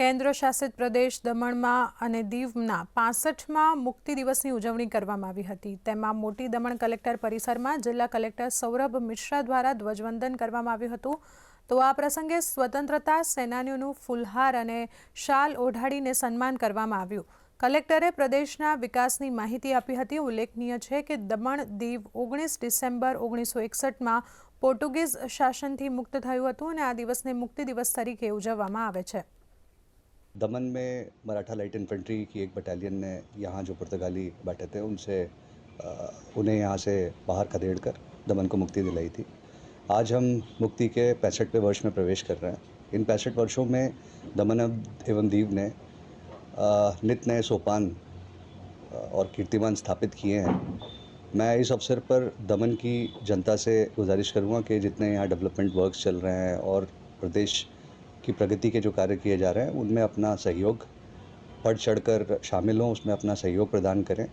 કેન્દ્ર શાસિત પ્રદેશ દમણમાં અને દીવના 65માં મુક્તિ દિવસની ઉજવણી કરવામાં આવી હતી। તેમાં મોટી દમણ કલેક્ટર પરિસરમાં જિલ્લા કલેક્ટર સૌરભ મિશ્રા દ્વારા ધ્વજવંદન કરવામાં આવ્યું હતું। તો આ પ્રસંગે સ્વતંત્રતા સેનાનીઓનું ફૂલહાર અને શાલ ઓઢાડીને સન્માન કરવામાં આવ્યું। કલેક્ટરે પ્રદેશના વિકાસની માહિતી આપી હતી। ઉલ્લેખનીય છે કે દમણ દીવ 19 ડિસેમ્બર 1961માં પોર્ટુગીઝ શાસનથી મુક્ત થયું હતું અને આ દિવસને મુક્તિ દિવસ તરીકે ઉજવવામાં આવે છે। दमन में मराठा लाइट इन्फेंट्री की एक बटालियन ने यहाँ जो पुर्तगाली बैठे थे उन्हें यहाँ से बाहर खदेड़कर दमन को मुक्ति दिलाई थी। आज हम मुक्ति के 65वें वर्ष में प्रवेश कर रहे हैं। इन 65 वर्षों में दमन एवं दीव ने नित नए सोपान और कीर्तिमान स्थापित किए हैं। मैं इस अवसर पर दमन की जनता से गुजारिश करूँगा कि जितने यहाँ डेवलपमेंट वर्क्स चल रहे हैं और प्रदेश की प्रगति के जो कार्य किए जा रहे हैं उनमें अपना सहयोग बढ़ चढ़कर शामिल हों, उसमें अपना सहयोग प्रदान करें।